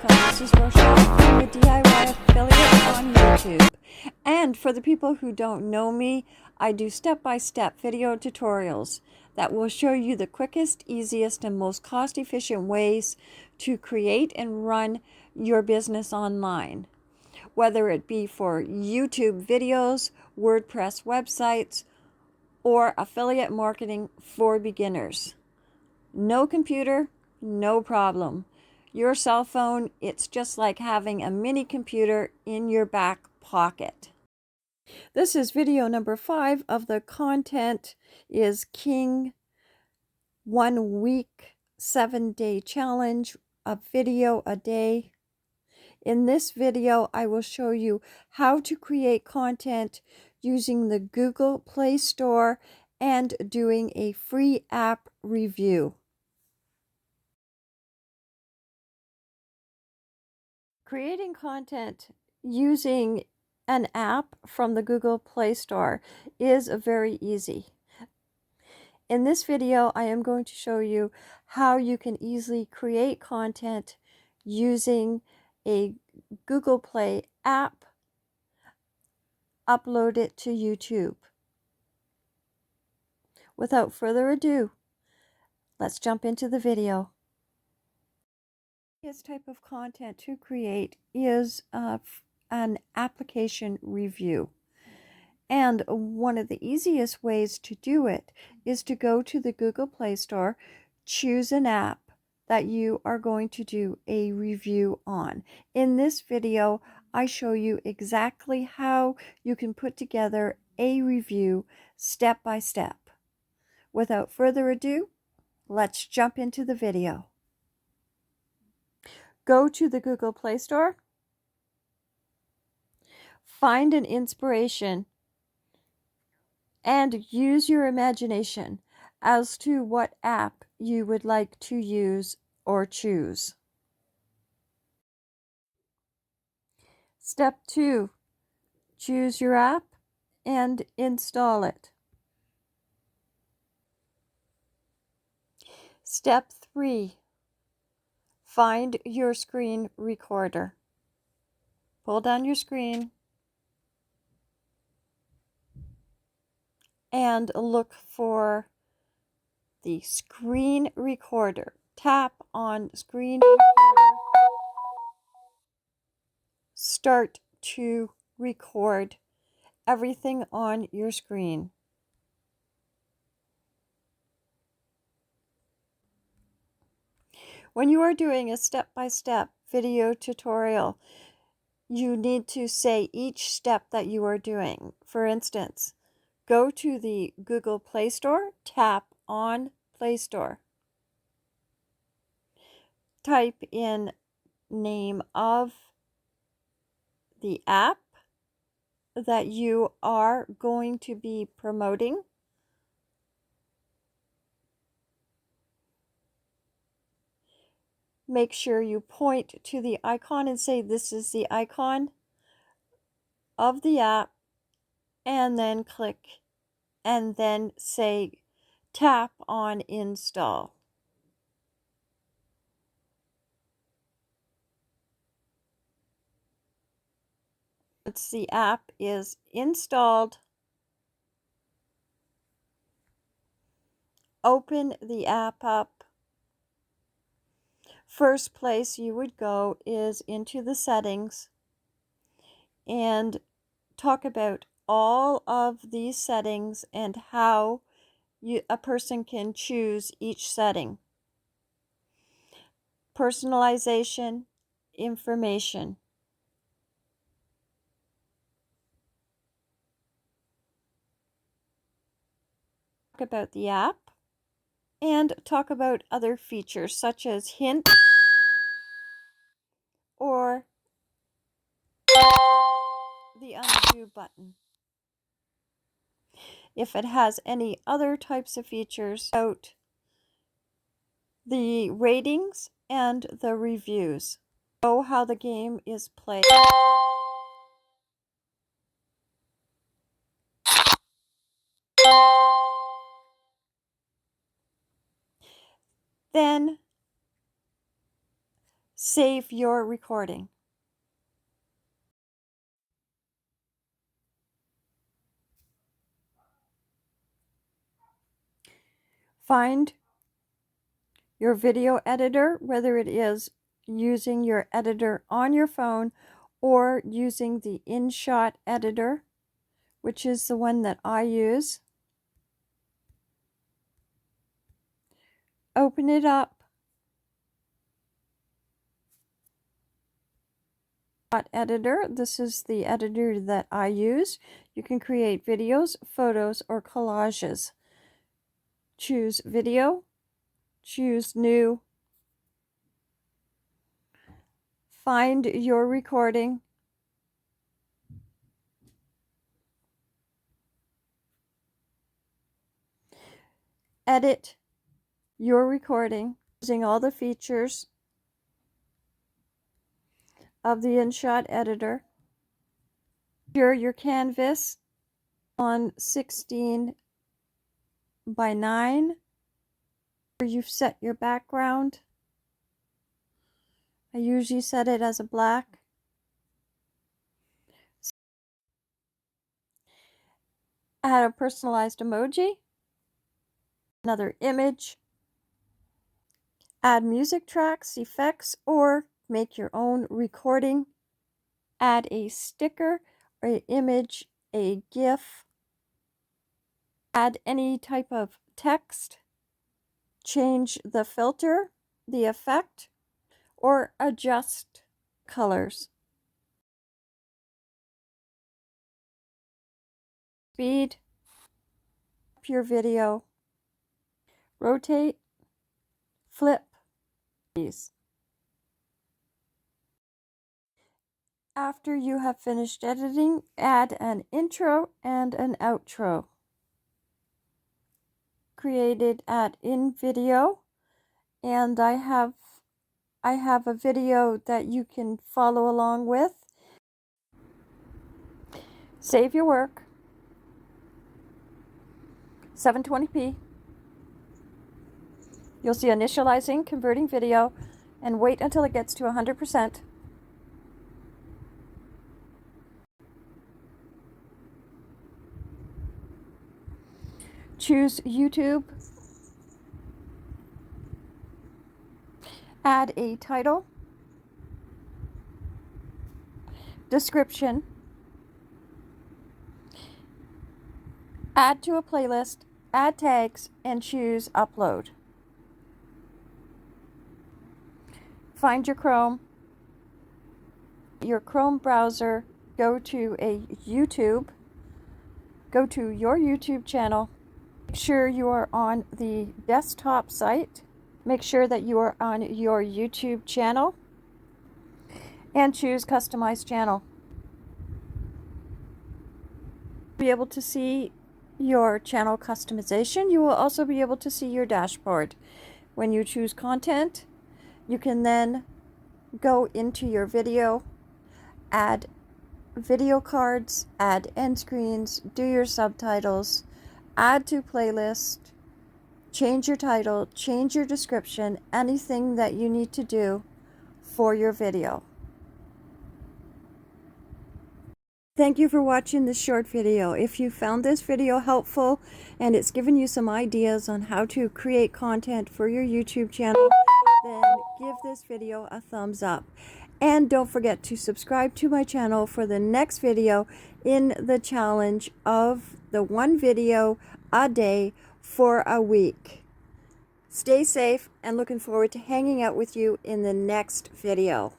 This is Rochelle, being a DIY affiliate on YouTube. And for the people who don't know me, I do step-by-step video tutorials that will show you the quickest, easiest, and most cost-efficient ways to create and run your business online. Whether it be for YouTube videos, WordPress websites, or affiliate marketing for beginners. No computer, no problem. Your cell phone, it's just like having a mini computer in your back pocket. This is video number 5 of the Content is King 1 week 7-day challenge, a video a day. In this video, I will show you how to create content using the Google Play Store and doing a free app review. Creating content using an app from the Google Play Store is very easy. In this video, I am going to show you how you can easily create content using a Google Play app, upload it to YouTube. Without further ado, let's jump into the video. This type of content to create is an application review. And one of the easiest ways to do it is to go to the Google Play Store, choose an app that you are going to do a review on. In this video, I show you exactly how you can put together a review step by step. Without further ado, let's jump into the video. Go to the Google Play Store, find an inspiration, and use your imagination as to what app you would like to use or choose. Step 2, choose your app and install it. Step 3, find your screen recorder. Pull down your screen and look for the screen recorder. Tap on screen recorder. Start to record everything on your screen. When you are doing a step-by-step video tutorial, you need to say each step that you are doing. For instance, go to the Google Play Store, tap on Play Store. Type in name of the app that you are going to be promoting. Make sure you point to the icon and say this is the icon of the app, and then click and then say tap on install. Once the app is installed, open the app up. First place you would go is into the settings and talk about all of these settings and how a person can choose each setting. Personalization, information. Talk about the app and talk about other features such as hint or the undo button. If it has any other types of features, out the ratings and the reviews. Show how the game is played. Then Save your recording. Find your video editor, whether it is using your editor on your phone or using the InShot editor, which is the one that I use. Open it up. Editor. This is the editor that I use. You can create videos, photos, or collages. Choose video, choose new, find your recording, edit your recording using all the features of the InShot editor. Your canvas on 16 by 9. You've set your background. I usually set it as a black. Add a personalized emoji, another image, add music tracks, effects, or make your own recording. Add a sticker, an image, a GIF. Add any type of text. Change the filter, the effect, or adjust colors. Speed up your video. Rotate, flip these. After you have finished editing, add an intro and an outro. Created at InVideo, and I have a video that you can follow along with. Save your work. 720p. You'll see initializing, converting video, and wait until it gets to 100%. Choose YouTube. Add a title, description, add to a playlist, add tags, and choose upload. Find your Chrome browser, go to your YouTube channel. Make sure you are on the desktop site. Make sure that you are on your YouTube channel and choose Customize Channel. Be able to see your channel customization. You will also be able to see your dashboard. When you choose content, you can then go into your video, add video cards, add end screens, do your subtitles, add to playlist, change your title, change your description, anything that you need to do for your video. Thank you for watching this short video. If you found this video helpful and it's given you some ideas on how to create content for your YouTube channel, then give this video a thumbs up. And don't forget to subscribe to my channel for the next video in the challenge of the 1 video a day for a week. Stay safe and looking forward to hanging out with you in the next video.